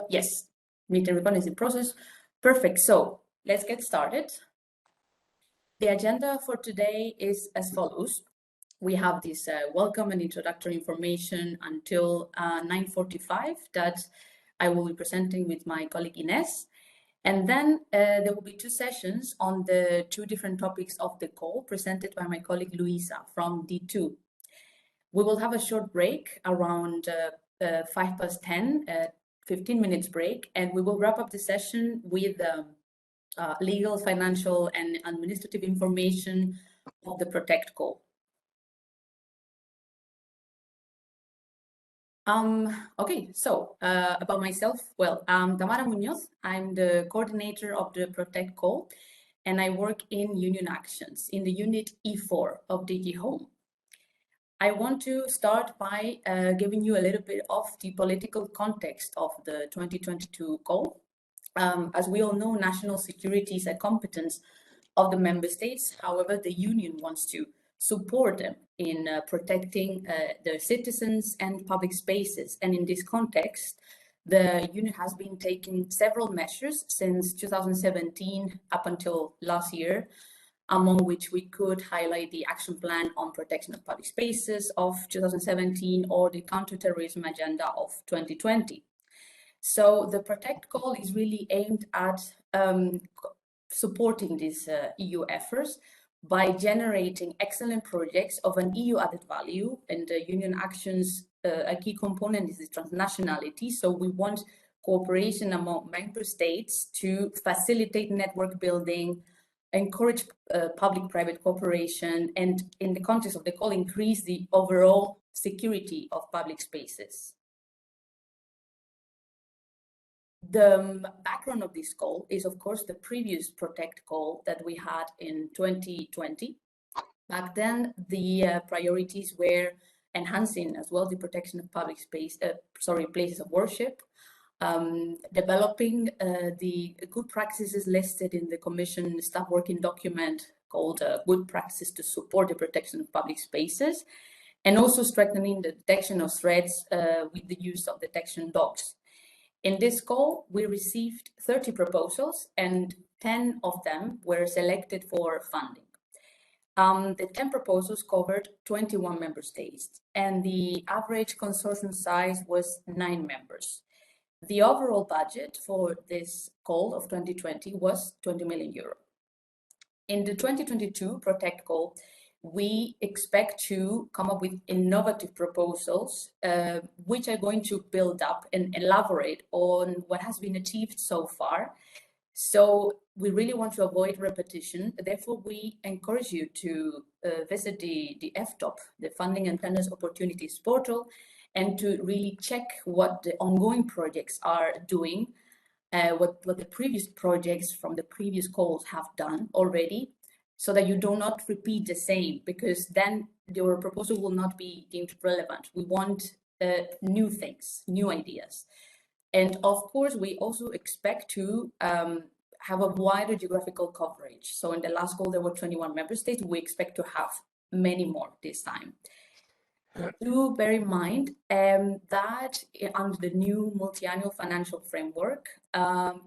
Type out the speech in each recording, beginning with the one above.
Yes, meeting recording is in process. Perfect. So let's get started. The agenda for today is as follows. We have this welcome and introductory information until 9:45 that I will be presenting with my colleague Ines. And then there will be two sessions on the two different topics of the call presented by my colleague Luisa from D2. We will have a short break around 10:05, 15 minutes break, and we will wrap up the session with legal, financial, and administrative information of the Protect call. Okay, so about myself, well, I'm Tamara Muñoz. I'm the coordinator of the Protect call, and I work in Union Actions in the unit E4 of DG Home. I want to start by giving you a little bit of the political context of the 2022 call. As we all know, national security is a competence of the member states. However, the Union wants to support them in protecting their citizens and public spaces. And in this context, the Union has been taking several measures since 2017 up until last year, among which we could highlight the Action Plan on Protection of Public Spaces of 2017 or the Counterterrorism Agenda of 2020. So the Protect call is really aimed at supporting these EU efforts by generating excellent projects of an EU added value, and the Union Actions, a key component is the transnationality. So we want cooperation among member states to facilitate network building, encourage public-private cooperation, and in the context of the call, increase the overall security of public spaces. The background of this call is, of course, the previous Protect call that we had in 2020. Back then, the priorities were enhancing as well the protection of public space, places of worship, developing the good practices listed in the Commission staff working document called Good Practices to Support the Protection of Public Spaces, and also strengthening the detection of threats with the use of detection dogs. In this call, we received 30 proposals and 10 of them were selected for funding. The 10 proposals covered 21 member states and the average consortium size was 9 members. The overall budget for this call of 2020 was 20 million euro. In the 2022 Protect call, we expect to come up with innovative proposals, which are going to build up and elaborate on what has been achieved so far. So we really want to avoid repetition. Therefore, we encourage you to visit the FTOP, the Funding and Tenders Opportunities portal, and to really check what the ongoing projects are doing, what the previous projects from the previous calls have done already, so that you do not repeat the same, because then your proposal will not be deemed relevant. We want new things, new ideas. And of course, we also expect to have a wider geographical coverage. So in the last call, there were 21 member states. We expect to have many more this time. Do bear in mind that under the new multi-annual financial framework,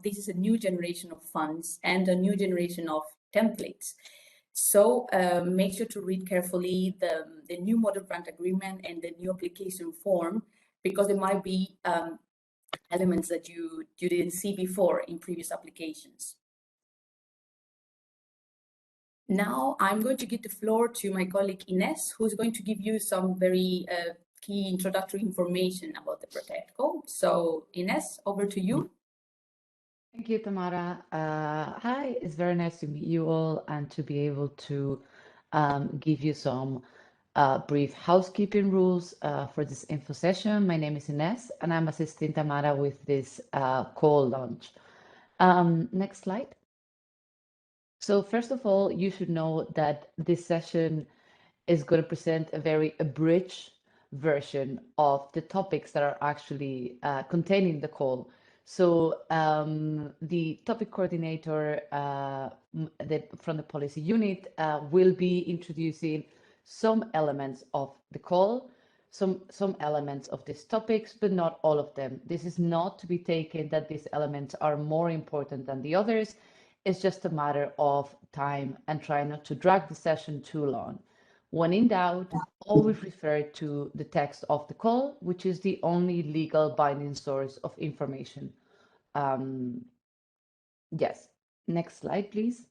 this is a new generation of funds and a new generation of templates. So make sure to read carefully the new model grant agreement and the new application form, because there might be elements that you didn't see before in previous applications. Now I'm going to give the floor to my colleague Ines, who's going to give you some very key introductory information about the Protect call. So Ines, over to you. Thank you, Tamara. Hi, it's very nice to meet you all and to be able to give you some brief housekeeping rules for this info session. My name is Ines and I'm assisting Tamara with this call launch. Next slide. So first of all, you should know that this session is going to present a very abridged version of the topics that are actually contained in the call. So the topic coordinator from the policy unit will be introducing some elements of the call. some elements of these topics, but not all of them. This is not to be taken that these elements are more important than the others. It's just a matter of time and try not to drag the session too long. When in doubt, always refer to the text of the call, which is the only legal binding source of information. Yes, next slide, please.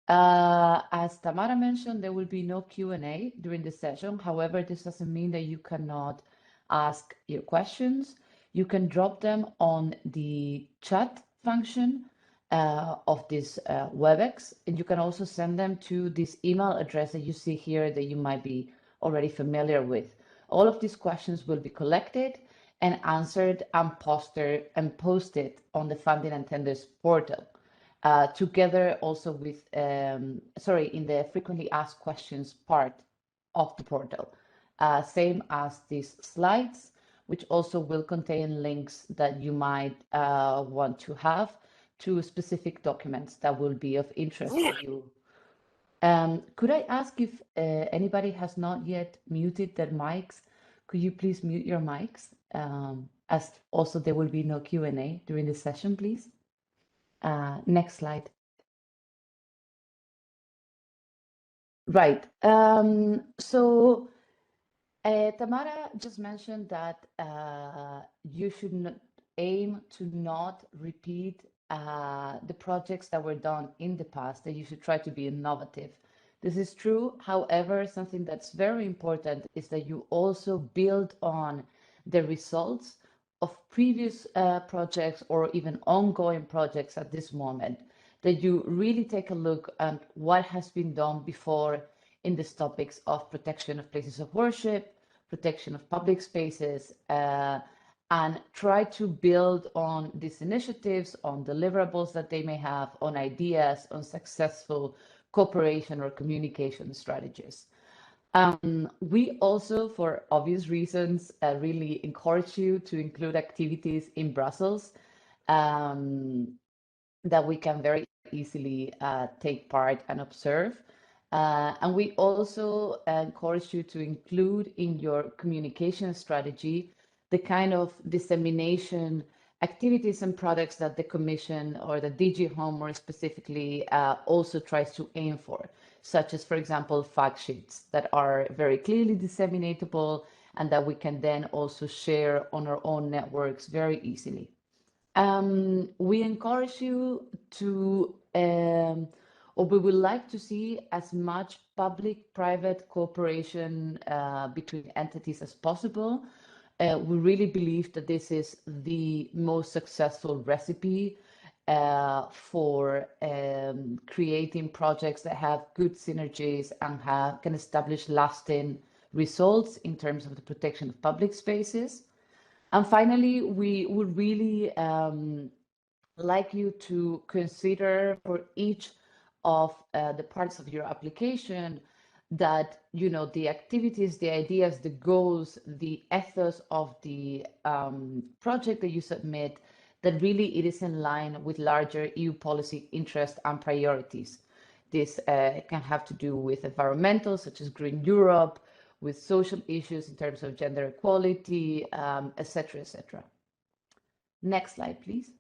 As Tamara mentioned, there will be no Q&A during the session. However, this doesn't mean that you cannot ask your questions. You can drop them on the chat function of this WebEx, and you can also send them to this email address that you see here that you might be already familiar with. All of these questions will be collected and answered and posted on the Funding and Tenders portal. Together also with, in the frequently asked questions part of the portal. Same as these slides, which also will contain links that you might want to have to specific documents that will be of interest to you. Could I ask if anybody has not yet muted their mics? Could you please mute your mics? As also there will be no Q&A during the session, please. Next slide. Right. So Tamara just mentioned that you should not aim to not repeat the projects that were done in the past, that you should try to be innovative. This is true. However, something that's very important is that you also build on the results of previous projects or even ongoing projects at this moment, that you really take a look at what has been done before in these topics of protection of places of worship, protection of public spaces, and try to build on these initiatives, on deliverables that they may have, on ideas, on successful cooperation or communication strategies. We also, for obvious reasons, really encourage you to include activities in Brussels that we can very easily take part and observe. And we also encourage you to include in your communication strategy the kind of dissemination activities and products that the Commission or the DG Home more specifically also tries to aim for, such as, for example, fact sheets that are very clearly disseminatable and that we can then also share on our own networks very easily. We encourage you to, or we would like to see as much public-private cooperation between entities as possible. We really believe that this is the most successful recipe for creating projects that have good synergies and can establish lasting results in terms of the protection of public spaces. And finally, we would really like you to consider for each of the parts of your application that, you know, the activities, the ideas, the goals, the ethos of the project that you submit, that really it is in line with larger EU policy interests and priorities. This can have to do with environmental, such as Green Europe, with social issues in terms of gender equality, etc., etc. Next slide, please.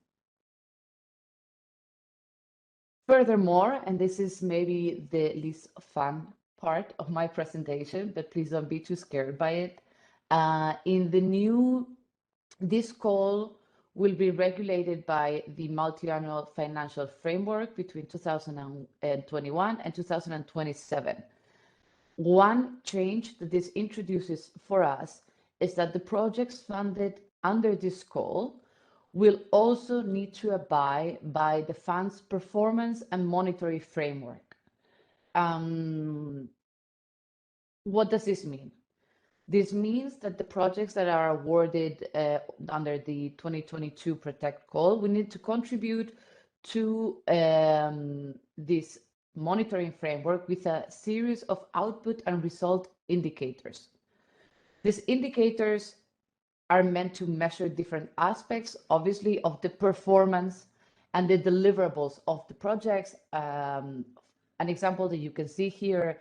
Furthermore, and this is maybe the least fun part of my presentation, but please don't be too scared by it. This call will be regulated by the multi-annual financial framework between 2021 and 2027. One change that this introduces for us is that the projects funded under this call will also need to abide by the fund's performance and monitoring framework. What does this mean? This means that the projects that are awarded under the 2022 Protect call, we need to contribute to this monitoring framework with a series of output and result indicators. These indicators are meant to measure different aspects, obviously, of the performance and the deliverables of the projects. An example that you can see here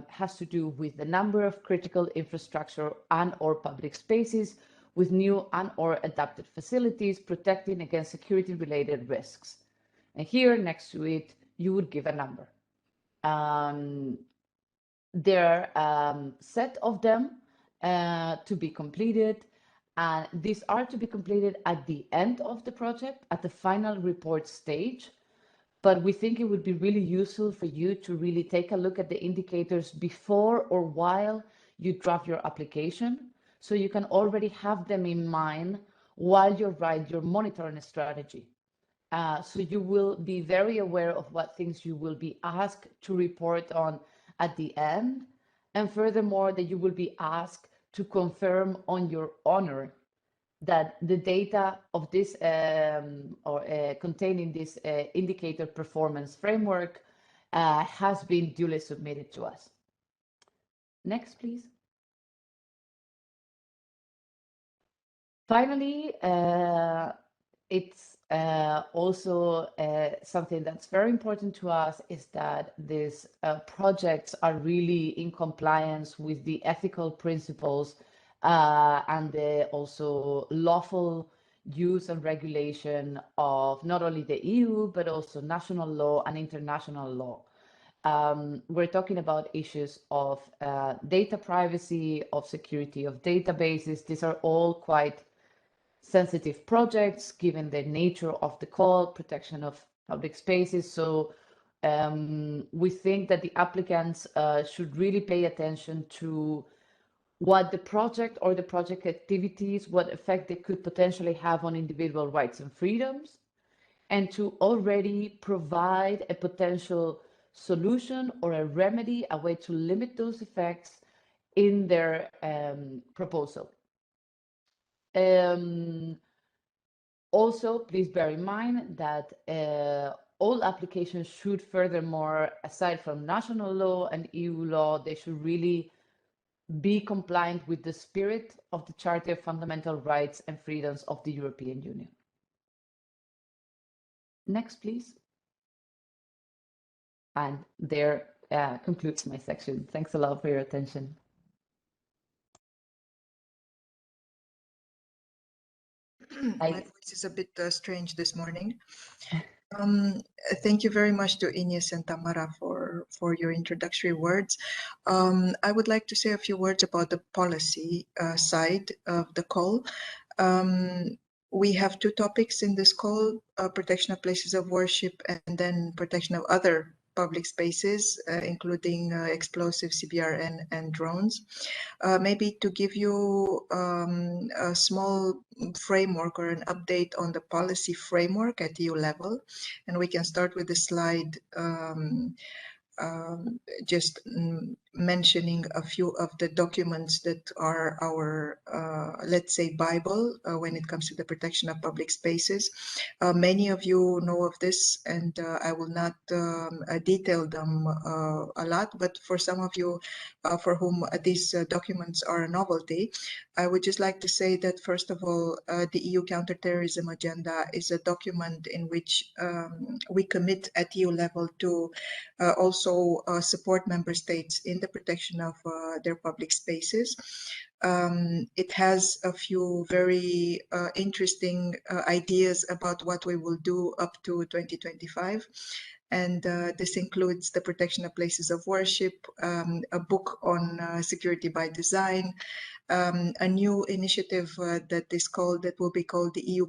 has to do with the number of critical infrastructure and/or public spaces with new and/or adapted facilities protecting against security-related risks. And here, next to it, you would give a number. There are a set of them to be completed, and these are to be completed at the end of the project, at the final report stage. But we think it would be really useful for you to really take a look at the indicators before or while you draft your application, so you can already have them in mind while you write your monitoring strategy. So you will be very aware of what things you will be asked to report on at the end, and furthermore, that you will be asked to confirm on your honor that the data of this containing this indicator performance framework has been duly submitted to us. Next, please. Finally, it's also something that's very important to us is that these projects are really in compliance with the ethical principles and the also lawful use and regulation of not only the EU, but also national law and international law. We're talking about issues of data privacy, of security of databases. These are all quite sensitive projects given the nature of the call, protection of public spaces. So we think that the applicants should really pay attention to what the project or the project activities, what effect they could potentially have on individual rights and freedoms, and to already provide a potential solution or a remedy, a way to limit those effects in their proposal. Also, please bear in mind that all applications should furthermore, aside from national law and EU law, they should really be compliant with the spirit of the Charter of Fundamental Rights and Freedoms of the European Union. Next, please. And there concludes my section. Thanks a lot for your attention. My voice is a bit strange this morning. Thank you very much to Ines and Tamara for your introductory words. I would like to say a few words about the policy side of the call. We have two topics in this call, protection of places of worship and then protection of other public spaces, including explosive Cprn and drones. Maybe to give you a small framework or an update on the policy framework at EU level, and we can start with the slide just mentioning a few of the documents that are our, let's say, Bible when it comes to the protection of public spaces. Many of you know of this, and I will not detail them a lot, but for some of you for whom these documents are a novelty, I would just like to say that, first of all, the EU Counterterrorism Agenda is a document in which we commit at EU level to also support member states in the protection of their public spaces. It has a few very interesting ideas about what we will do up to 2025. And this includes the protection of places of worship, a book on security by design, a new initiative that will be called the EU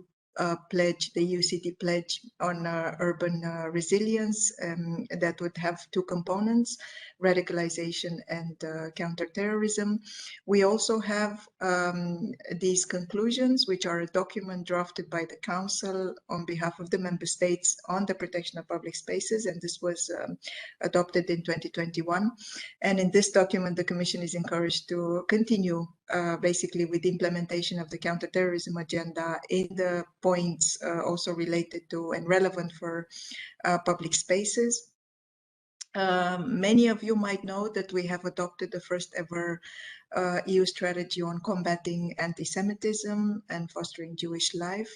pledge, the EU City Pledge on urban resilience, that would have two components, radicalization and counterterrorism. We also have these conclusions, which are a document drafted by the Council on behalf of the Member States on the protection of public spaces, and this was adopted in 2021. And in this document, the Commission is encouraged to continue basically with the implementation of the counterterrorism agenda in the points also related to and relevant for public spaces. Many of you might know that we have adopted the first ever EU strategy on combating anti-Semitism and fostering Jewish life.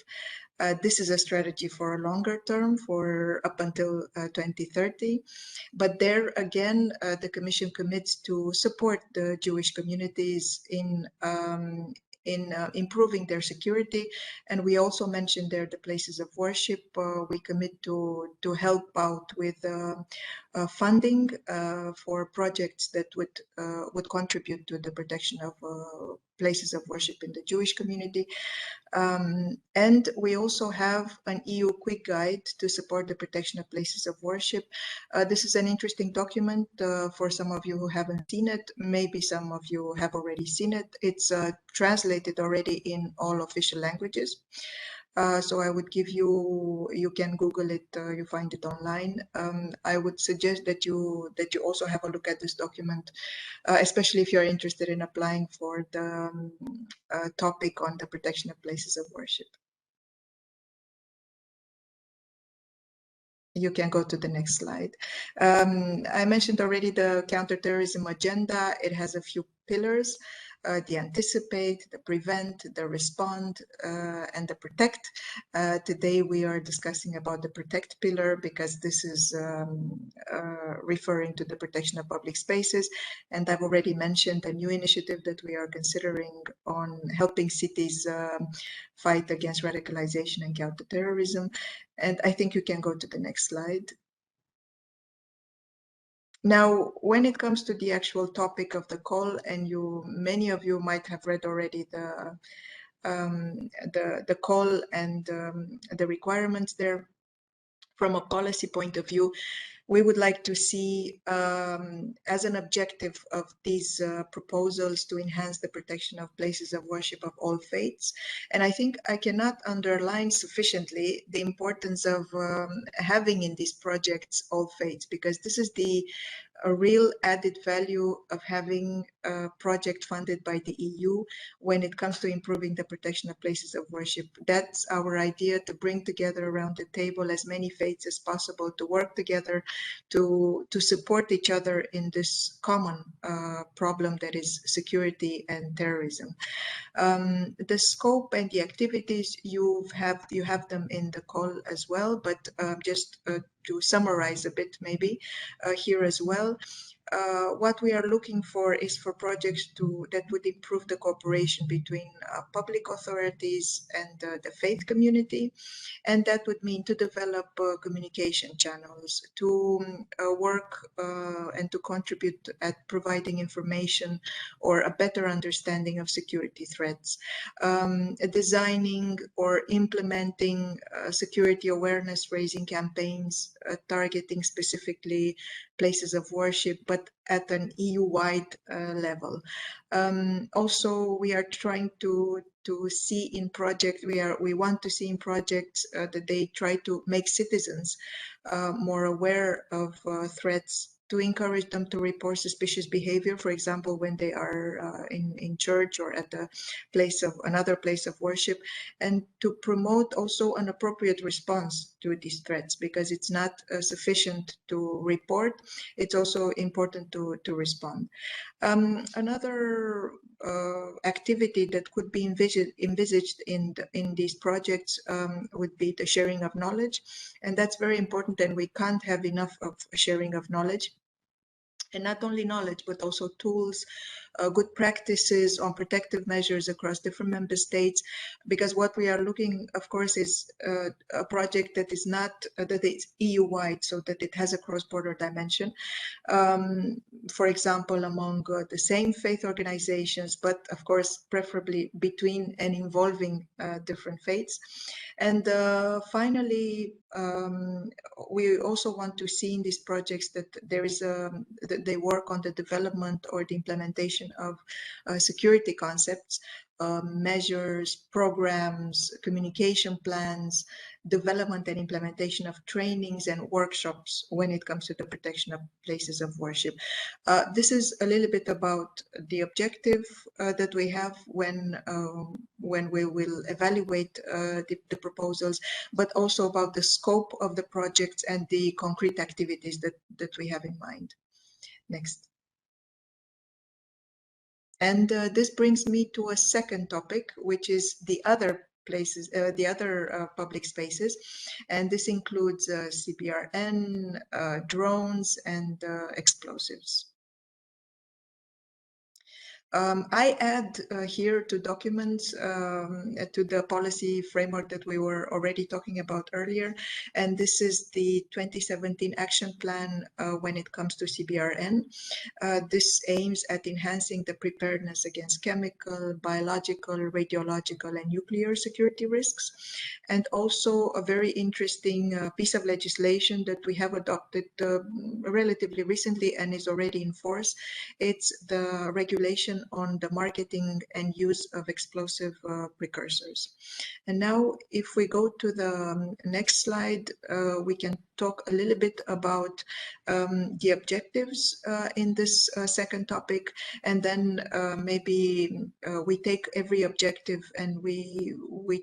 This is a strategy for a longer term, for up until 2030. But there again, the Commission commits to support the Jewish communities in improving their security. And we also mentioned there the places of worship. We commit to help out with funding for projects that would contribute to the protection of places of worship in the Jewish community. And we also have an EU quick guide to support the protection of places of worship. This is an interesting document for some of you who haven't seen it. Maybe some of you have already seen it. It's translated already in all official languages. So I would give you can Google it, you find it online. I would suggest that you also have a look at this document, especially if you're interested in applying for the topic on the protection of places of worship. You can go to the next slide. I mentioned already the Counterterrorism Agenda. It has a few pillars. The anticipate, the prevent, the respond, and the protect. Today we are discussing about the protect pillar because this is referring to the protection of public spaces. And I've already mentioned a new initiative that we are considering on helping cities fight against radicalization and counterterrorism. And I think you can go to the next slide. Now, when it comes to the actual topic of the call, and many of you might have read already the call and the requirements there, from a policy point of view, we would like to see as an objective of these proposals to enhance the protection of places of worship of all faiths. And I think I cannot underline sufficiently the importance of having in these projects all faiths, because this is a real added value of having a project funded by the EU when it comes to improving the protection of places of worship. That's our idea, to bring together around the table as many faiths as possible, to work together, to support each other in this common problem that is security and terrorism. The scope and the activities, you have them in the call as well, but just to summarize a bit maybe here as well. What we are looking for is for projects that would improve the cooperation between public authorities and the faith community. And that would mean to develop communication channels, to work and to contribute at providing information or a better understanding of security threats, designing or implementing security awareness raising campaigns, targeting specifically places of worship, but at an EU-wide level. Also, we are trying to see in projects, we want to see in projects that they try to make citizens more aware of threats, to encourage them to report suspicious behavior, for example, when they are in church or at another place of worship, and to promote also an appropriate response to these threats, because it's not sufficient to report, it's also important to respond. Another activity that could be envisaged in these projects would be the sharing of knowledge, and that's very important, and we can't have enough of sharing of knowledge. And not only knowledge, but also tools, good practices on protective measures across different member states, because what we are looking, of course, is a project that is not that is EU-wide, so that it has a cross-border dimension. For example, among the same faith organizations, but of course, preferably between and involving different faiths. And finally, we also want to see in these projects that there is that they work on the development or the implementation of security concepts, measures, programs, communication plans, development and implementation of trainings and workshops when it comes to the protection of places of worship. This is a little bit about the objective that we have when we will evaluate the proposals, but also about the scope of the projects and the concrete activities that we have in mind. Next. And this brings me to a second topic, which is the other places, public spaces, and this includes Cprn, drones, and explosives. I add here to documents to the policy framework that we were already talking about earlier, and this is the 2017 action plan when it comes to Cprn. This aims at enhancing the preparedness against chemical, biological, radiological, and nuclear security risks, and also a very interesting piece of legislation that we have adopted relatively recently and is already in force. It's the regulation on the marketing and use of explosive precursors. And now, if we go to the next slide, we can talk a little bit about the objectives in this second topic, and then maybe we take every objective and we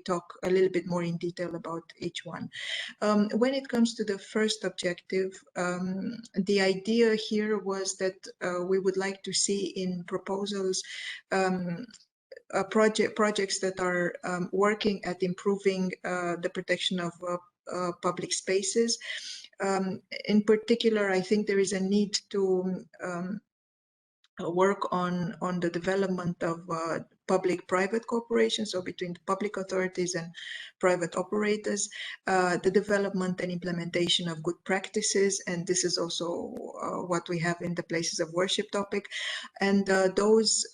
talk a little bit more in detail about each one. When it comes to the first objective, the idea here was that we would like to see in proposals projects that are working at improving the protection of public spaces. In particular, I think there is a need to work on the development of public-private cooperation, so between the public authorities and private operators, the development and implementation of good practices, and this is also what we have in the places of worship topic, and those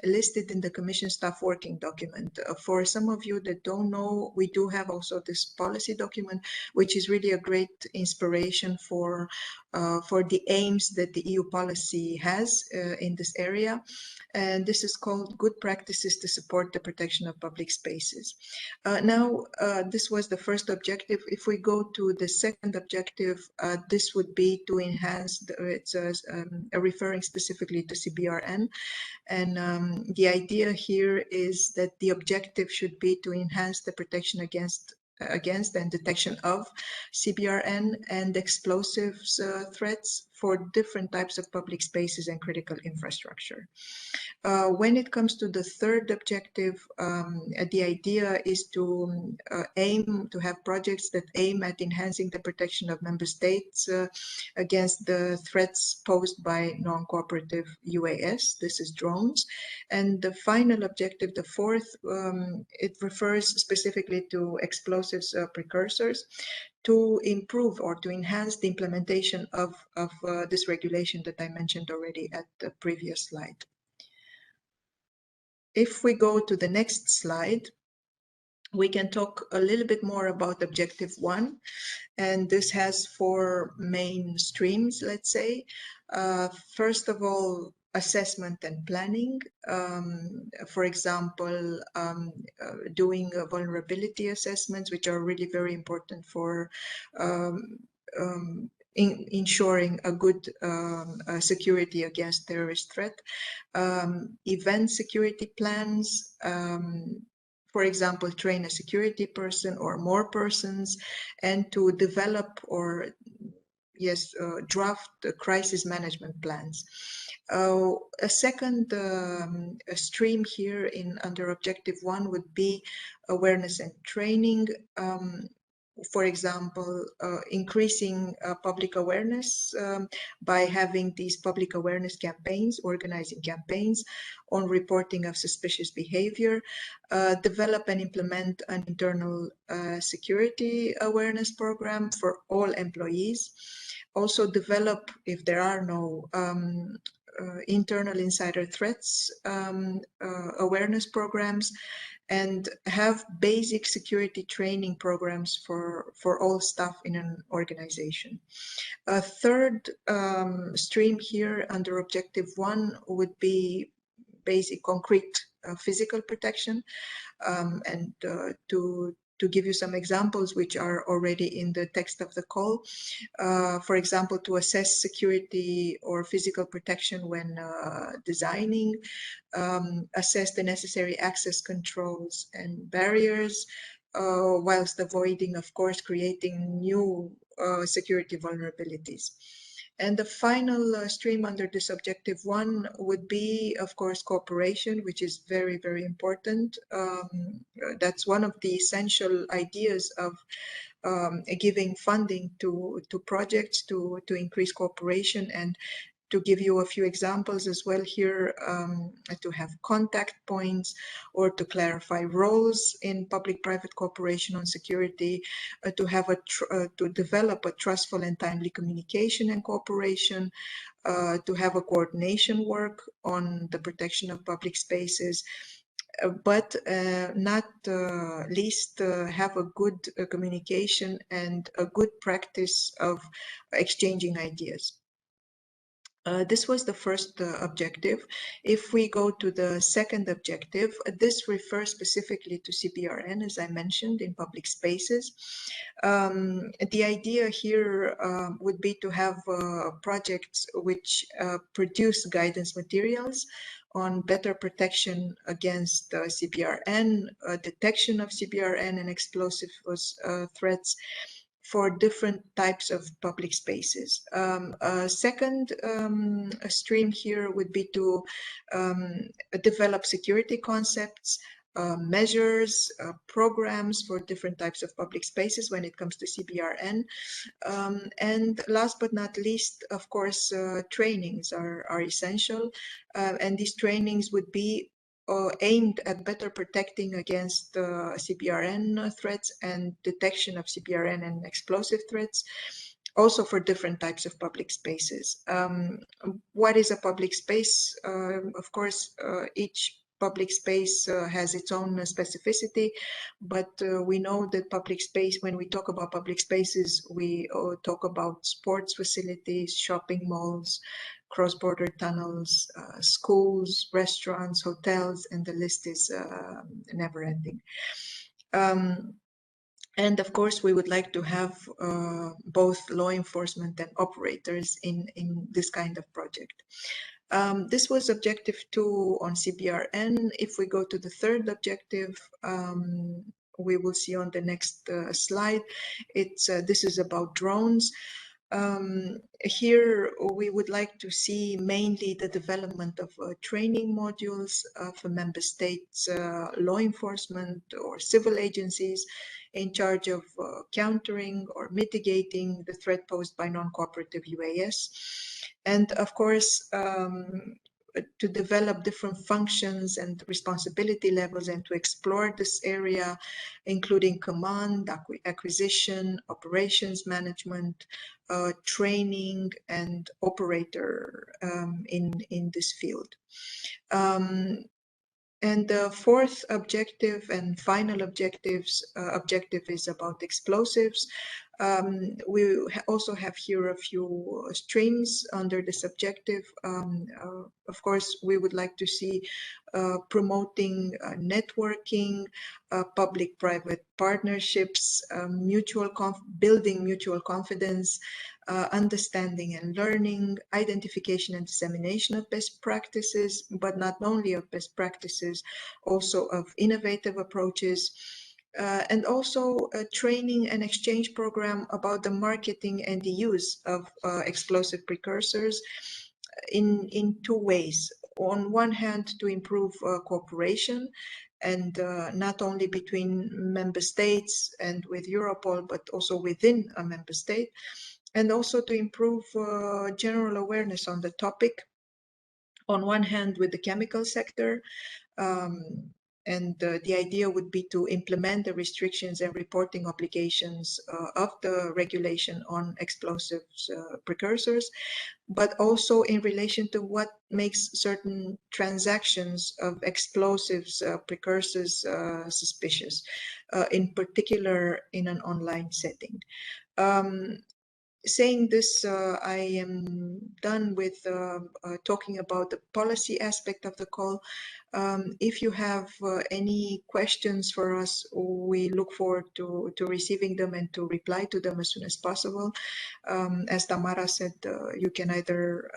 listed in the Commission staff working document. For some of you that don't know, we do have also this policy document, which is really a great inspiration for the aims that the EU policy has in this area, and this is called Good Practices to Support the Protection of Public Spaces. Now, this was the first objective. If we go to the second objective, this would be to enhance, it's referring specifically to Cprn, and the idea here is that the objective should be to enhance the protection against and detection of Cprn and explosives threats for different types of public spaces and critical infrastructure. When it comes to the third objective, the idea is to aim to have projects that aim at enhancing the protection of member states against the threats posed by non-cooperative UAS. This is drones. And the final objective, the fourth, it refers specifically to explosives precursors, to improve or to enhance the implementation of this regulation that I mentioned already at the previous slide. If we go to the next slide, we can talk a little bit more about objective 1, and this has 4 main streams, let's say. First of all, assessment and planning, for example, doing vulnerability assessments, which are really very important for ensuring a good security against terrorist threat, event security plans, for example, train a security person or more persons, and to develop or draft crisis management plans. A second stream here under objective 1 would be awareness and training. For example, increasing public awareness by having these public awareness campaigns, organizing campaigns on reporting of suspicious behavior, develop and implement an internal security awareness program for all employees, also develop, if there are no internal insider threats awareness programs, and have basic security training programs for all staff in an organization. A third stream here under objective 1 would be basic concrete physical protection, and to give you some examples which are already in the text of the call. For example, to assess security or physical protection when designing, assess the necessary access controls and barriers, whilst avoiding, of course, creating new security vulnerabilities. And the final stream under this objective 1 would be, of course, cooperation, which is very, very important. That's one of the essential ideas of giving funding to projects to increase cooperation. And to give you a few examples as well here, to have contact points or to clarify roles in public-private cooperation on security, to have to develop a trustful and timely communication and cooperation, to have a coordination work on the protection of public spaces, but not least have a good communication and a good practice of exchanging ideas. This was the first objective. If we go to the second objective, this refers specifically to Cprn, as I mentioned, in public spaces. The idea here would be to have projects which produce guidance materials on better protection against Cprn, detection of Cprn and explosive threats, for different types of public spaces. A second stream here would be to develop security concepts, measures, programs for different types of public spaces when it comes to Cprn. And last but not least, of course, trainings are essential. And these trainings would be aimed at better protecting against Cprn threats and detection of Cprn and explosive threats, also for different types of public spaces. What is a public space? Of course, each public space has its own specificity, but we know that public space, when we talk about public spaces, we talk about sports facilities, shopping malls, cross-border tunnels, schools, restaurants, hotels, and the list is never-ending. And of course, we would like to have both law enforcement and operators in this kind of project. This was objective 2 on Cprn. If we go to the third objective, we will see on the next slide, this is about drones. Here we would like to see mainly the development of training modules for member states, law enforcement or civil agencies in charge of countering or mitigating the threat posed by non-cooperative UAS. And of course, to develop different functions and responsibility levels and to explore this area, including command, acquisition, operations management, training, and operator in this field. And the fourth objective and final objective is about explosives. We also have here a few streams under this objective. Of course, we would like to see promoting networking, public-private partnerships, building mutual confidence, understanding and learning, identification and dissemination of best practices, but not only of best practices, also of innovative approaches, and also a training and exchange program about the marketing and the use of explosive precursors in two ways. On one hand, to improve cooperation, and not only between member states and with Europol, but also within a member state, and also to improve general awareness on the topic, on one hand with the chemical sector, and the idea would be to implement the restrictions and reporting obligations of the regulation on explosives precursors, but also in relation to what makes certain transactions of explosives precursors suspicious, in particular in an online setting. Saying this, I am done with talking about the policy aspect of the call. If you have any questions for us, we look forward to receiving them and to reply to them as soon as possible. As Tamara said, you can either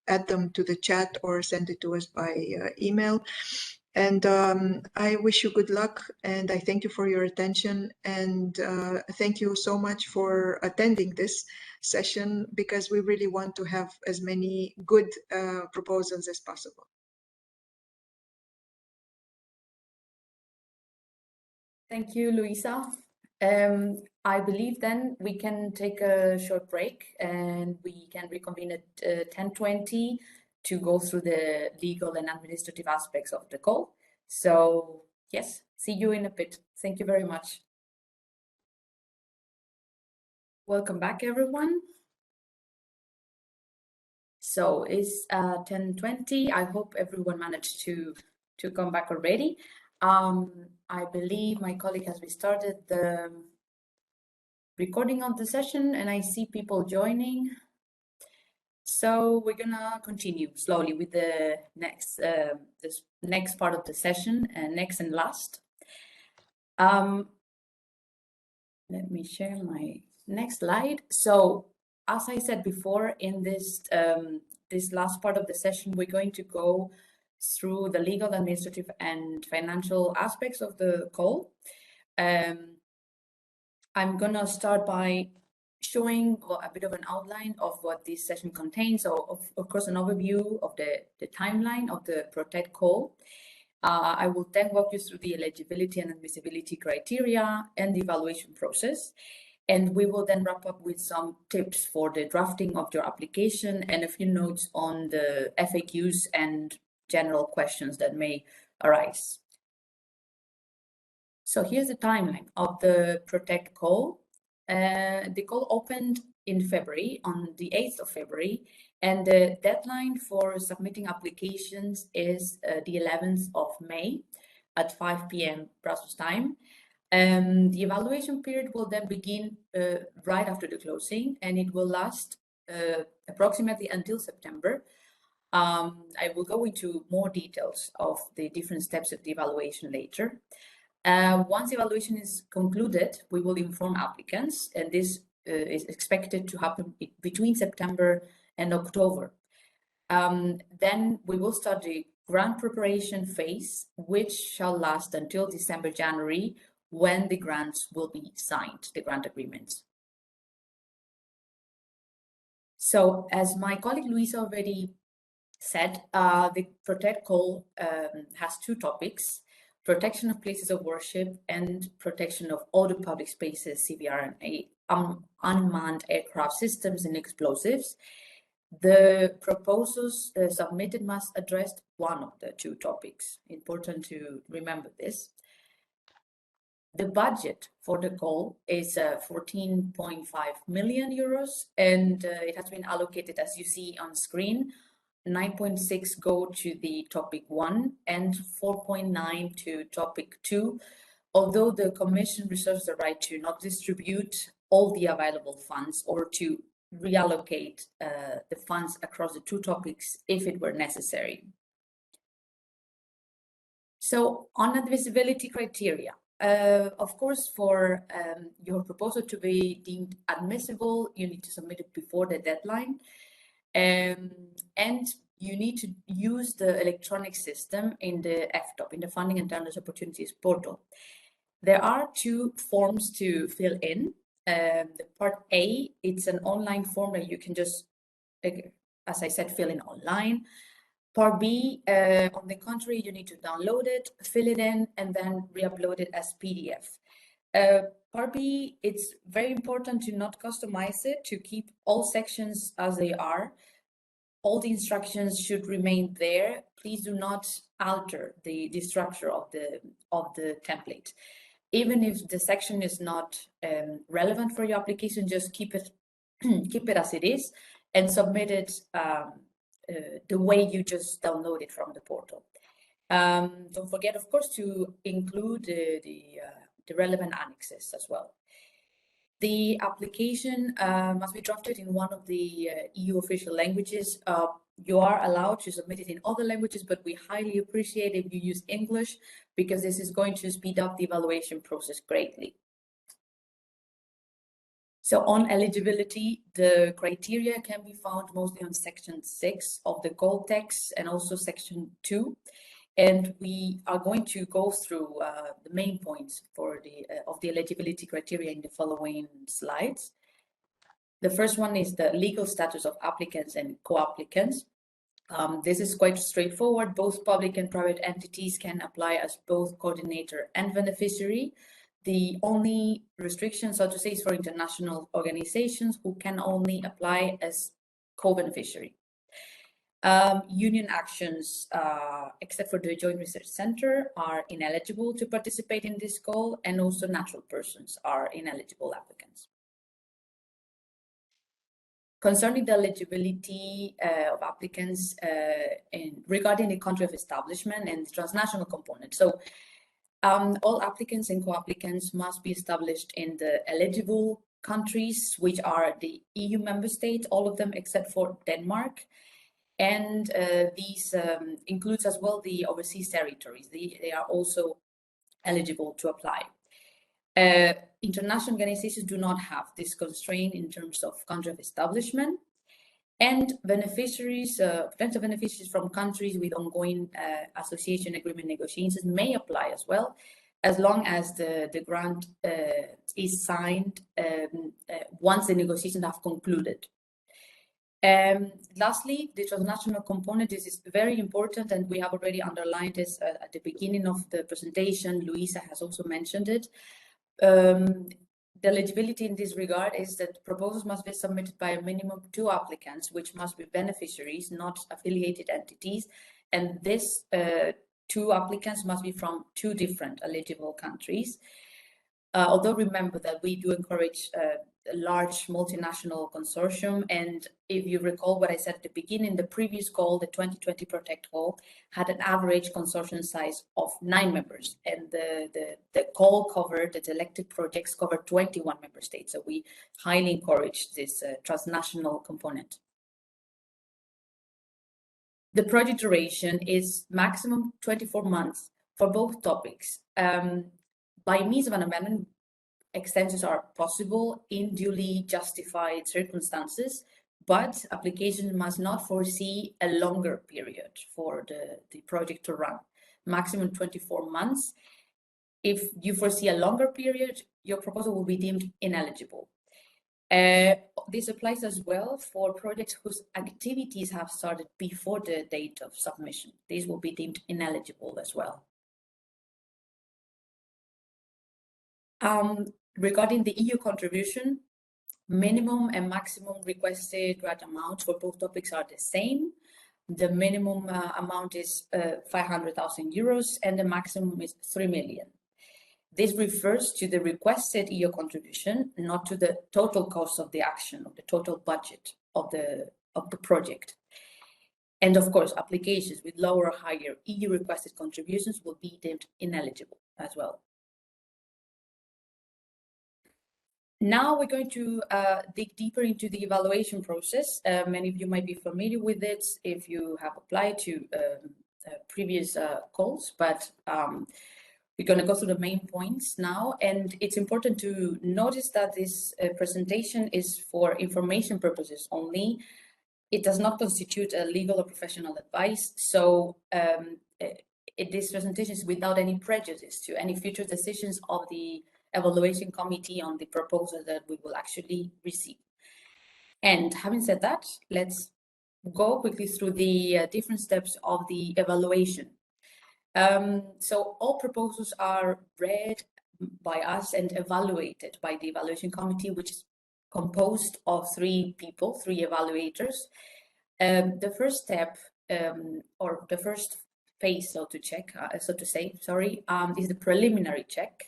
add them to the chat or send it to us by email. And I wish you good luck, and I thank you for your attention, and thank you so much for attending this session, because we really want to have as many good proposals as possible. Thank you, Luisa. I believe then we can take a short break and we can reconvene at 10:20 to go through the legal and administrative aspects of the call. So yes, see you in a bit. Thank you very much. Welcome back, everyone. So it's 10:20. I hope everyone managed to come back already. I believe my colleague has restarted the recording of the session and I see people joining. So we're gonna continue slowly with the next this next part of the session, next and last. Let me share my next slide. So as I said before, in this this last part of the session, we're going to go through the legal, administrative, and financial aspects of the call. I'm gonna start by showing a bit of an outline of what this session contains. So of course, an overview of the timeline of the PROTECT call. I will then walk you through the eligibility and admissibility criteria and the evaluation process. And we will then wrap up with some tips for the drafting of your application and a few notes on the FAQs and general questions that may arise. So here's the timeline of the PROTECT call. The call opened in February, on the 8th of February, and the deadline for submitting applications is the 11th of May at 5 p.m. Brussels time. The evaluation period will then begin right after the closing, and it will last approximately until September. I will go into more details of the different steps of the evaluation later. Once the evaluation is concluded, we will inform applicants, and this is expected to happen between September and October. Then we will start the grant preparation phase, which shall last until December, January, when the grants will be signed, the grant agreements. So as my colleague Luisa already said, the PROTECT call has two topics: protection of places of worship and protection of other public spaces, Cprn, unmanned aircraft systems and explosives. The proposals submitted must address one of the two topics. Important to remember this. The budget for the call is 14.5 million euros, and it has been allocated, as you see on screen. 9.6 go to the topic 1 and 4.9 to topic 2, although the Commission reserves the right to not distribute all the available funds or to reallocate the funds across the two topics if it were necessary. So on admissibility criteria, of course, for your proposal to be deemed admissible, you need to submit it before the deadline. And you need to use the electronic system in the FTOP, in the Funding and Download Opportunities portal. There are two forms to fill in. The part A, it's an online form that you can just, as I said, fill in online. Part B, on the contrary, you need to download it, fill it in, and then re-upload it as PDF. Part B, it's very important to not customize it, to keep all sections as they are. All the instructions should remain there. Please do not alter the structure of the template. Even if the section is not relevant for your application, just keep it as it is and submit it the way you just download it from the portal. Don't forget, of course, to include the relevant annexes as well. The application must be drafted in one of the EU official languages. You are allowed to submit it in other languages, but we highly appreciate if you use English, because this is going to speed up the evaluation process greatly. So on eligibility, the criteria can be found mostly on section 6 of the call text and also section 2. And we are going to go through the main points for of the eligibility criteria in the following slides. The first one is the legal status of applicants and co-applicants. This is quite straightforward. Both public and private entities can apply as both coordinator and beneficiary. The only restriction, so to say, is for international organizations who can only apply as co-beneficiary. Union actions, except for the Joint Research Center, are ineligible to participate in this call, and also natural persons are ineligible applicants. Concerning the eligibility of applicants regarding the country of establishment and the transnational component. So all applicants and co-applicants must be established in the eligible countries, which are the EU member states, all of them except for Denmark. And these includes as well the overseas territories. They are also eligible to apply. International organizations do not have this constraint in terms of country of establishment. And beneficiaries, potential beneficiaries from countries with ongoing association agreement negotiations may apply as well, as long as the grant is signed once the negotiations have concluded. Lastly, the transnational component. This is very important, and we have already underlined this at the beginning of the presentation. Luisa has also mentioned it. The eligibility in this regard is that proposals must be submitted by a minimum of 2 applicants, which must be beneficiaries, not affiliated entities. And this 2 applicants must be from 2 different eligible countries. Although remember that we do encourage a large multinational consortium, and if you recall what I said at the beginning, the previous call, the 2020 Protect call, had an average consortium size of 9 members, and the call covered, the selected projects covered 21 member states. So we highly encourage this transnational component. The project duration is maximum 24 months for both topics. By means of an amendment, extensions are possible in duly justified circumstances, but applications must not foresee a longer period for the project to run, maximum 24 months. If you foresee a longer period, your proposal will be deemed ineligible. This applies as well for projects whose activities have started before the date of submission. These will be deemed ineligible as well. Regarding the EU contribution, minimum and maximum requested grant amounts for both topics are the same. The minimum amount is 500,000 euros and the maximum is 3 million. This refers to the requested EU contribution, not to the total cost of the action, or the total budget of the project. And of course, applications with lower or higher EU requested contributions will be deemed ineligible as well. Now we're going to dig deeper into the evaluation process. Many of you might be familiar with it if you have applied to previous calls, but we're going to go through the main points now. And it's important to notice that this presentation is for information purposes only. It does not constitute a legal or professional advice. So this presentation is without any prejudice to any future decisions of the evaluation committee on the proposal that we will actually receive. And having said that, let's go quickly through the different steps of the evaluation. So all proposals are read by us and evaluated by the evaluation committee, which is composed of 3 people, 3 evaluators. The first step, or the first phase, so to say, is the preliminary check.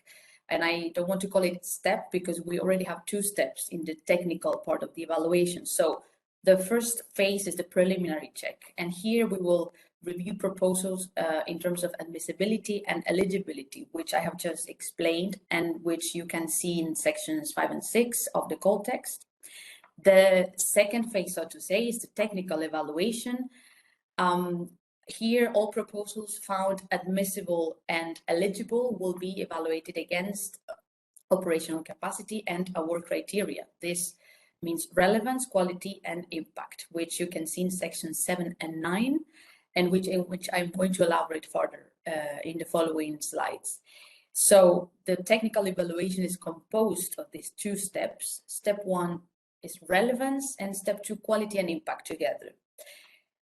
And I don't want to call it step because we already have 2 steps in the technical part of the evaluation. So the first phase is the preliminary check. And here we will review proposals in terms of admissibility and eligibility, which I have just explained and which you can see in sections 5 and 6 of the call text. The second phase, so to say, is the technical evaluation. Here, all proposals found admissible and eligible will be evaluated against operational capacity and award criteria. This means relevance, quality, and impact, which you can see in sections 7 and 9. and in which I'm going to elaborate further in the following slides. So the technical evaluation is composed of these two steps. Step 1 is relevance, and step 2, quality and impact together.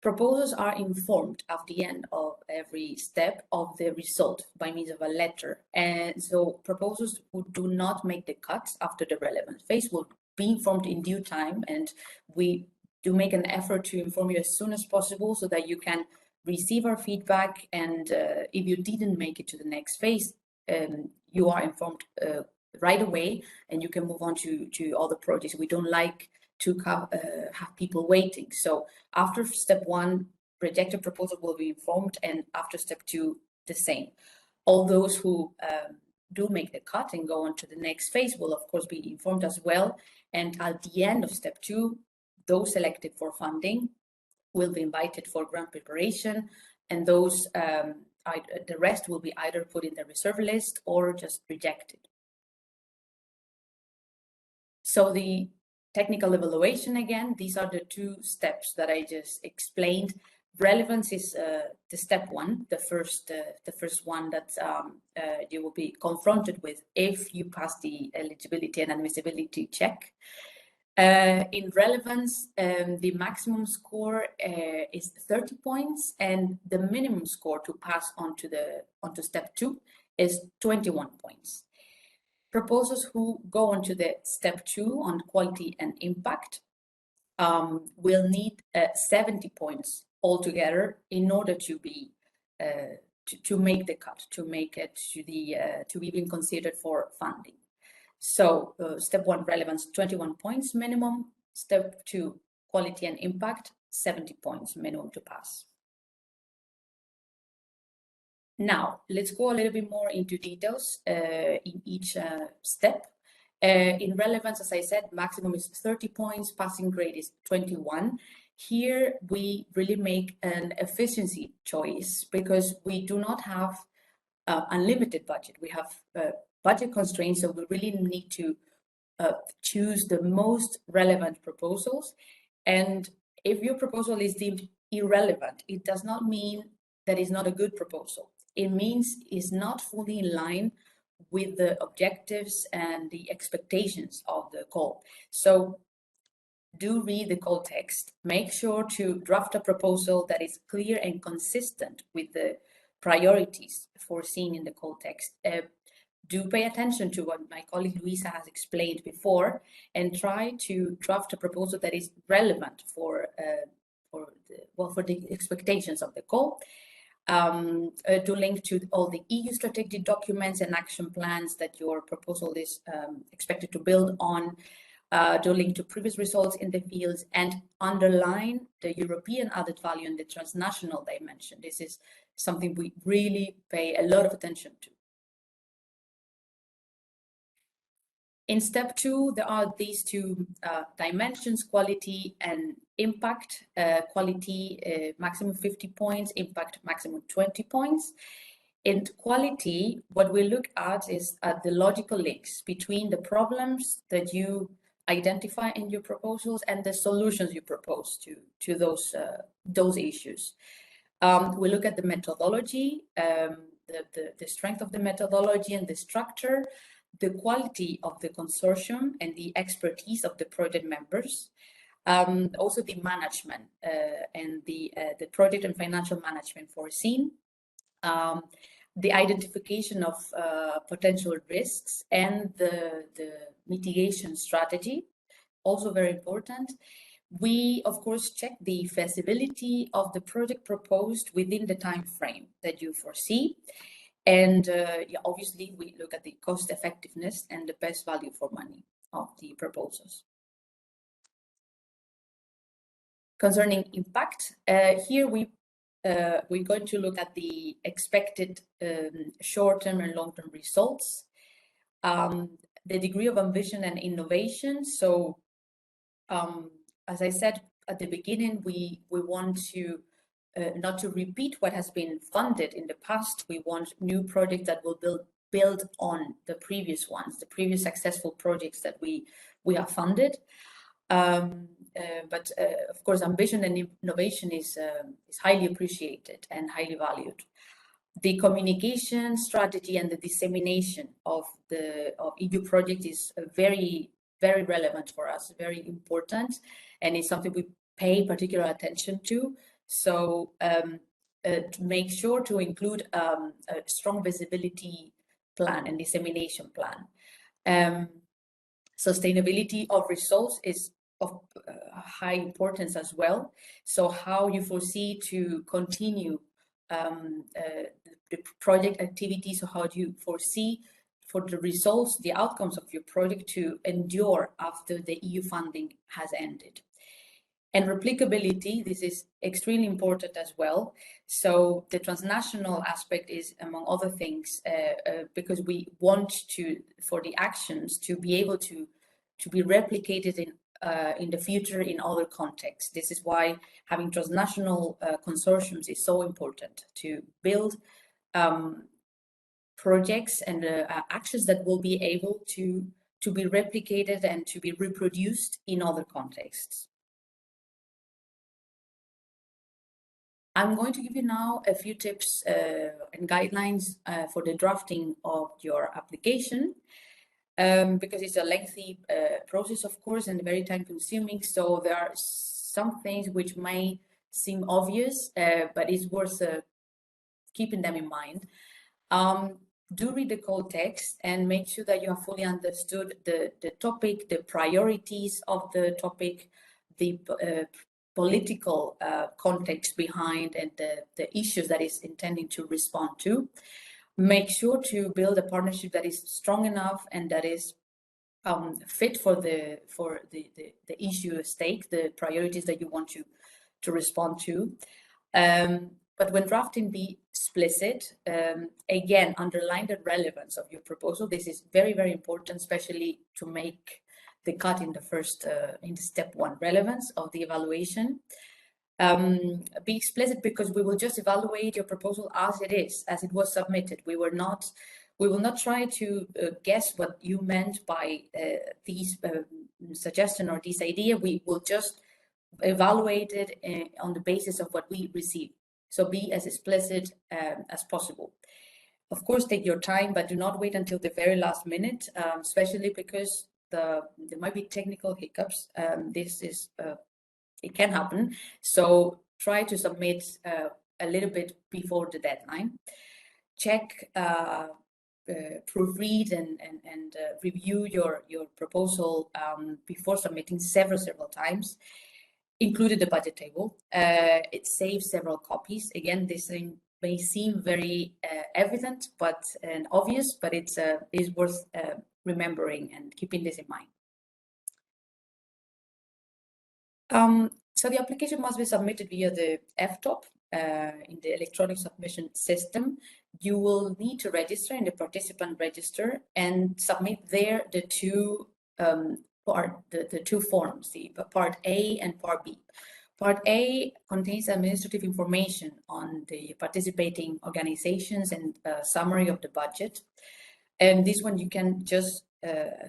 Proposals are informed at the end of every step of the result by means of a letter. And so proposals who do not make the cut after the relevant phase will be informed in due time, and we do make an effort to inform you as soon as possible so that you can receive our feedback, and if you didn't make it to the next phase, you are informed right away, and you can move on to other projects. We don't like to have people waiting. So after step 1, rejected proposal will be informed, and after step 2, the same. All those who do make the cut and go on to the next phase will of course be informed as well. And at the end of step 2, those selected for funding will be invited for grant preparation, and those the rest will be either put in the reserve list or just rejected. So the technical evaluation, again, these are the 2 steps that I just explained. Relevance is the step 1, the first one that you will be confronted with if you pass the eligibility and admissibility check. In relevance, the maximum score is 30 points, and the minimum score to pass onto step 2 is 21 points. Proposals who go on to the step 2 on quality and impact will need 70 points altogether in order to be to make the cut, to make it to the to be even considered for funding. So step 1 relevance, 21 points minimum. Step 2 quality and impact, 70 points minimum to pass. Now, let's go a little bit more into details in each step. In relevance, as I said, maximum is 30 points, passing grade is 21. Here, we really make an efficiency choice because we do not have unlimited budget. We have budget constraints, so we really need to choose the most relevant proposals. And if your proposal is deemed irrelevant, it does not mean that it's not a good proposal. It means it's not fully in line with the objectives and the expectations of the call. So do read the call text. Make sure to draft a proposal that is clear and consistent with the priorities foreseen in the call text. Do pay attention to what my colleague Luisa has explained before, and try to draft a proposal that is relevant for the expectations of the call. To link to all the EU strategic documents and action plans that your proposal is expected to build on, to link to previous results in the fields, and underline the European added value and the transnational dimension. This is something we really pay a lot of attention to. In step 2, there are these 2 dimensions, quality and impact. Quality, maximum 50 points, impact, maximum 20 points. In quality, what we look at is the logical links between the problems that you identify in your proposals and the solutions you propose to those issues. We look at the methodology, the strength of the methodology and the structure, the quality of the consortium and the expertise of the project members, also the management and the project and financial management foreseen, the identification of potential risks and the mitigation strategy, also very important. We, of course, check the feasibility of the project proposed within the time frame that you foresee. And yeah, obviously, we look at the cost effectiveness and the best value for money of the proposals. Concerning impact, here we're going to look at the expected short-term and long-term results, the degree of ambition and innovation. So, as I said at the beginning, we want to not to repeat what has been funded in the past. We want new projects that will build on the previous ones, the previous successful projects that we have funded. But of course, ambition and innovation is highly appreciated and highly valued. The communication strategy and the dissemination of EU project is very, very relevant for us, very important, and it's something we pay particular attention to. So to make sure to include a strong visibility plan and dissemination plan. Sustainability of results is of high importance as well. So how you foresee to continue the project activities, or how do you foresee for the results, the outcomes of your project to endure after the EU funding has ended. And replicability, this is extremely important as well. So the transnational aspect is, among other things, because we want for the actions to be able to be replicated in the future in other contexts. This is why having transnational consortiums is so important, to build projects and actions that will be able to be replicated and to be reproduced in other contexts. I'm going to give you now a few tips and guidelines for the drafting of your application, because it's a lengthy process, of course, and very time consuming. So there are some things which may seem obvious, but it's worth keeping them in mind. Do read the call text and make sure that you have fully understood the topic, the priorities of the topic, the political context behind, and the issues that it's intending to respond to. Make sure to build a partnership that is strong enough and that is fit for the issue at stake, the priorities that you want to respond to. But when drafting, be explicit. Again, underline the relevance of your proposal. This is very, very important, especially to make the cut in the first, in the step 1, relevance of the evaluation. Be explicit, because we will just evaluate your proposal as it is, as it was submitted. We will not try to guess what you meant by these suggestion or this idea. We will just evaluate it on the basis of what we receive. So be as explicit as possible. Of course, take your time, but do not wait until the very last minute, especially because there might be technical hiccups. It can happen. So try to submit a little bit before the deadline. Check, proofread and review your proposal before submitting several times. Included the budget table. It saves several copies. Again, this thing may seem very evident and obvious, but it is worth remembering and keeping this in mind. So the application must be submitted via the FTOP in the electronic submission system. You will need to register in the participant register and submit there the two forms, the Part A and Part B. Part A contains administrative information on the participating organizations and a summary of the budget. And this one you can just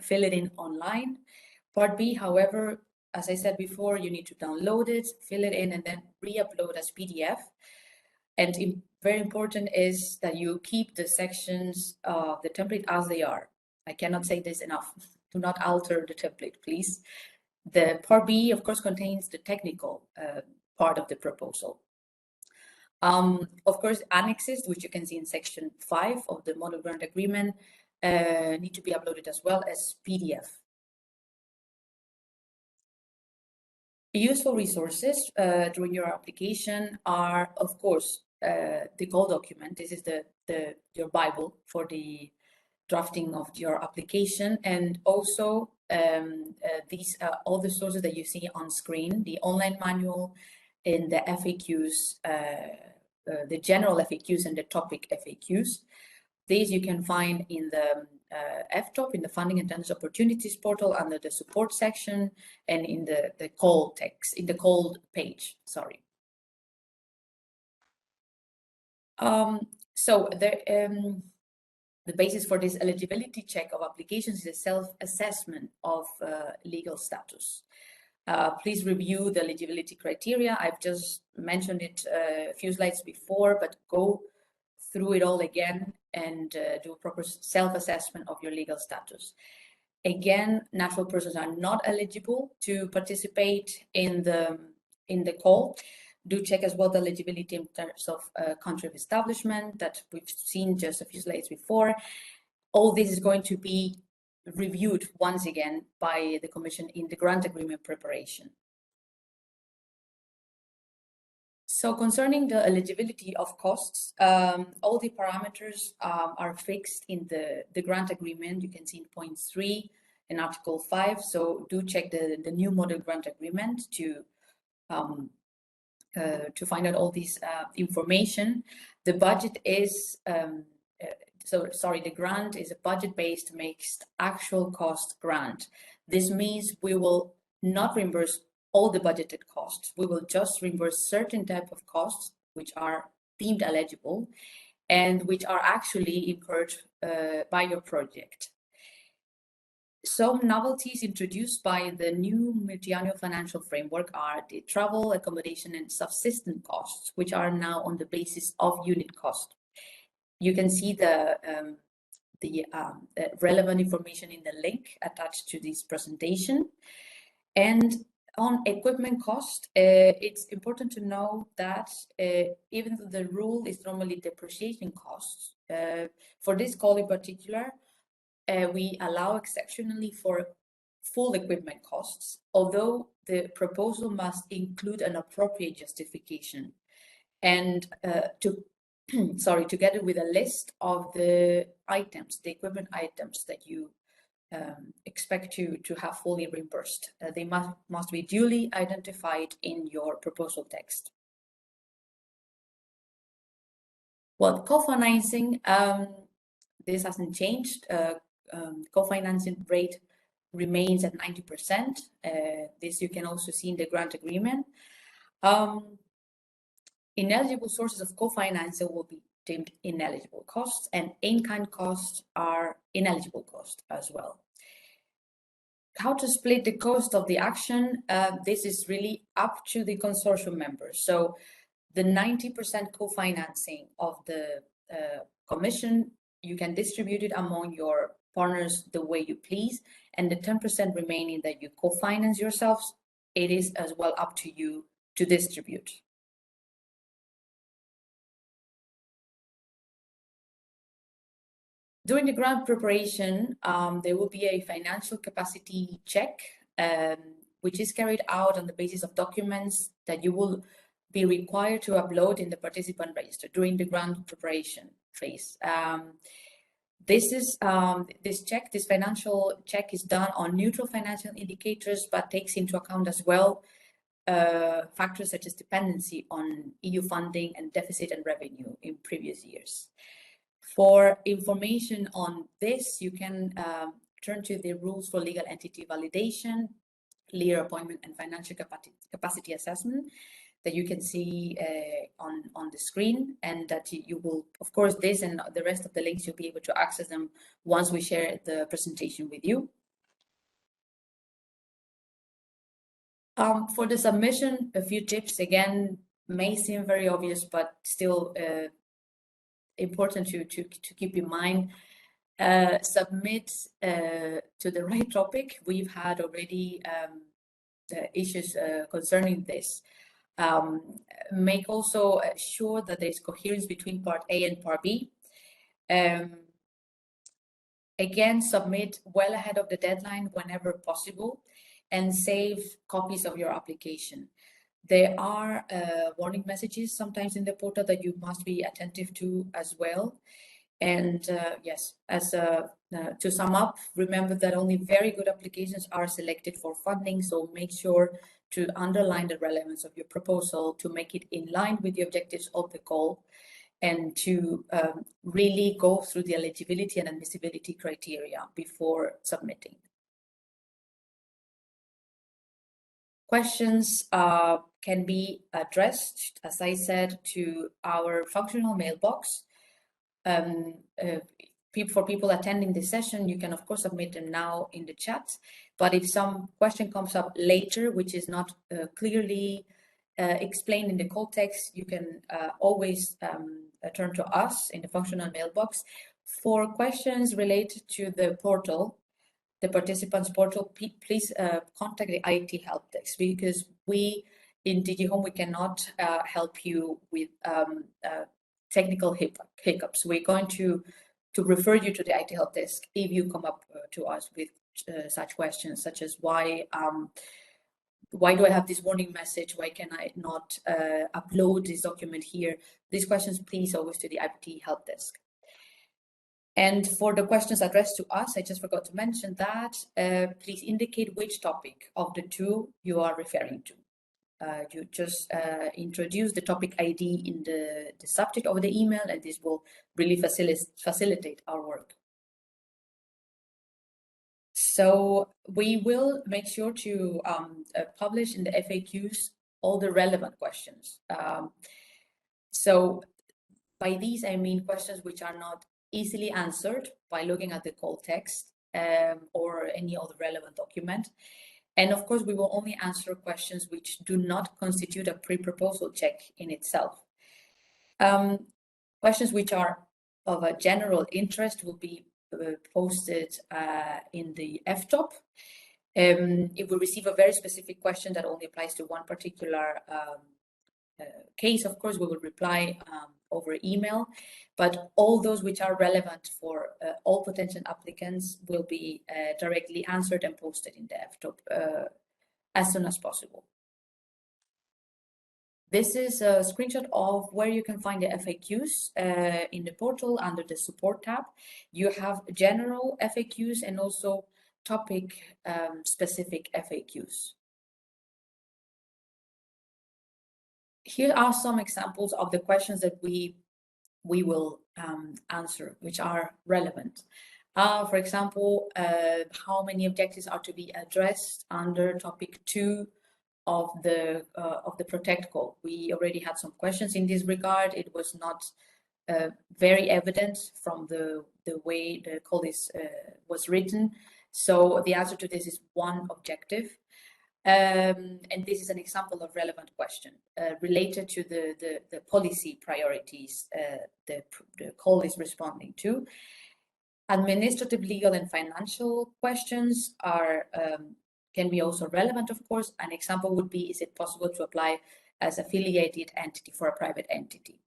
fill it in online. Part B, however, as I said before, you need to download it, fill it in, and then re-upload as PDF. And very important is that you keep the sections of the template as they are. I cannot say this enough. Do not alter the template, please. The Part B, of course, contains the technical part of the proposal. Of course, annexes, which you can see in section 5 of the model grant agreement, need to be uploaded as well as PDF. Useful resources during your application are, of course, the goal document. This is your Bible for the drafting of your application, and also these are all the sources that you see on screen: the online manual, and the FAQs, the general FAQs and the topic FAQs. These you can find in the FTOP, in the Funding and Tenders Opportunities portal, under the support section, and in the call text, in the call page, sorry. So the basis for this eligibility check of applications is a self-assessment of legal status. Please review the eligibility criteria. I've just mentioned it a few slides before, but go through it all again and do a proper self-assessment of your legal status. Again, natural persons are not eligible to participate in the call. Do check as well the eligibility in terms of country of establishment that we've seen just a few slides before. All this is going to be reviewed once again by the Commission in the grant agreement preparation. So concerning the eligibility of costs, all the parameters are fixed in the grant agreement. You can see in point 3 in Article 5. So do check the new model grant agreement to find out all this information. The budget is the grant is a budget-based mixed actual cost grant. This means we will not reimburse all the budgeted costs. We will just reimburse certain type of costs which are deemed eligible and which are actually incurred by your project. Some novelties introduced by the new multi-annual financial framework are the travel, accommodation, and subsistence costs, which are now on the basis of unit cost. You can see the relevant information in the link attached to this presentation. And on equipment cost, it's important to know that even though the rule is normally depreciating costs, for this call in particular, we allow exceptionally for full equipment costs, although the proposal must include an appropriate justification and together with a list of the items, the equipment items that you expect to have fully reimbursed. They must be duly identified in your proposal text. Well, co-financing, this hasn't changed. Co-financing rate remains at 90%. This you can also see in the grant agreement. Ineligible sources of co-financing will be deemed ineligible costs, and in-kind costs are ineligible costs as well. How to split the cost of the action? This is really up to the consortium members. So the 90% co-financing of the Commission, you can distribute it among your partners the way you please, and the 10% remaining that you co-finance yourselves, it is as well up to you to distribute. During the grant preparation, there will be a financial capacity check, which is carried out on the basis of documents that you will be required to upload in the participant register during the grant preparation phase. This financial check is done on neutral financial indicators, but takes into account as well factors such as dependency on EU funding and deficit and revenue in previous years. For information on this, you can turn to the rules for legal entity validation, leader appointment, and financial capacity assessment that you can see on the screen, and that you will, of course, this and the rest of the links, you'll be able to access them once we share the presentation with you. For the submission, a few tips, again, may seem very obvious, but still important to keep in mind. Submit to the right topic. We've had already issues concerning this. Make also sure that there's coherence between Part A and Part B. Again, submit well ahead of the deadline whenever possible, and save copies of your application. There are warning messages sometimes in the portal that you must be attentive to as well. And yes, as to sum up, remember that only very good applications are selected for funding, so make sure to underline the relevance of your proposal to make it in line with the objectives of the call, and to really go through the eligibility and admissibility criteria before submitting. Questions can be addressed, as I said, to our functional mailbox. for people attending this session, you can of course submit them now in the chat, but if some question comes up later, which is not clearly explained in the call text, you can always turn to us in the functional mailbox. For questions related to the portal, the participants portal, please contact the IT help desk, because we in DG Home, we cannot help you with technical hiccups. We're going to refer you to the IT help desk if you come up to us with such questions, such as why do I have this warning message? Why can I not upload this document here? These questions, please always to the IT help desk. And for the questions addressed to us, I just forgot to mention that, please indicate which topic of the two you are referring to. You just introduce the topic ID in the subject of the email, and this will really facilitate our work. So we will make sure to publish in the FAQs all the relevant questions. So by these, I mean questions which are not easily answered by looking at the call text or any other relevant document. And of course, we will only answer questions which do not constitute a pre-proposal check in itself. Questions which are of a general interest will be posted in the FTOP. If we receive a very specific question that only applies to one particular case, of course, we will reply over email, but all those which are relevant for all potential applicants will be directly answered and posted in the FTOP as soon as possible. This is a screenshot of where you can find the FAQs in the portal under the support tab. You have general FAQs and also topic specific FAQs. Here are some examples of the questions that we will answer, which are relevant. For example, how many objectives are to be addressed under topic 2 of the Protect call? We already had some questions in this regard. It was not very evident from the way the call was written. So the answer to this is one objective. And this is an example of relevant question related to the policy priorities the call is responding to. Administrative, legal, and financial questions are can be also relevant, of course. An example would be, is it possible to apply as affiliated entity for a private entity?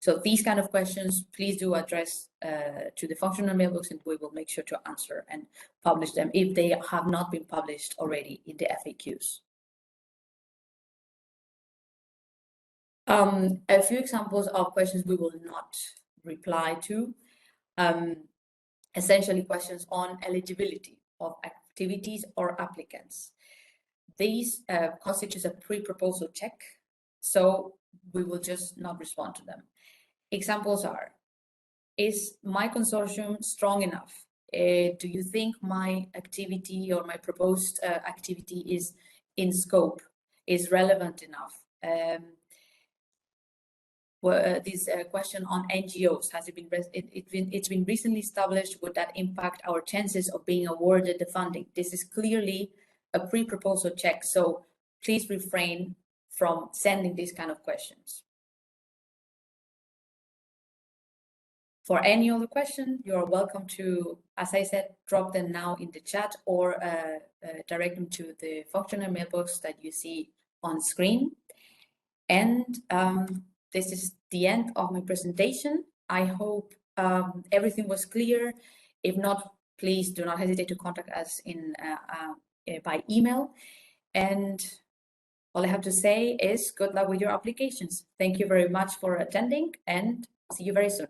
So these kind of questions, please do address to the functional mailbox, and we will make sure to answer and publish them if they have not been published already in the FAQs. A few examples of questions we will not reply to. Essentially questions on eligibility of activities or applicants. These constitute a pre-proposal check, so we will just not respond to them. Examples are, is my consortium strong enough? Do you think my activity or my proposed activity is in scope, is relevant enough? This question on NGOs, has it been it's been recently established, would that impact our chances of being awarded the funding? This is clearly a pre-proposal check, so please refrain from sending these kind of questions. For any other question, you are welcome to, as I said, drop them now in the chat or direct them to the functional mailbox that you see on screen. And this is the end of my presentation. I hope everything was clear. If not, please do not hesitate to contact us by email. And all I have to say is good luck with your applications. Thank you very much for attending, and see you very soon.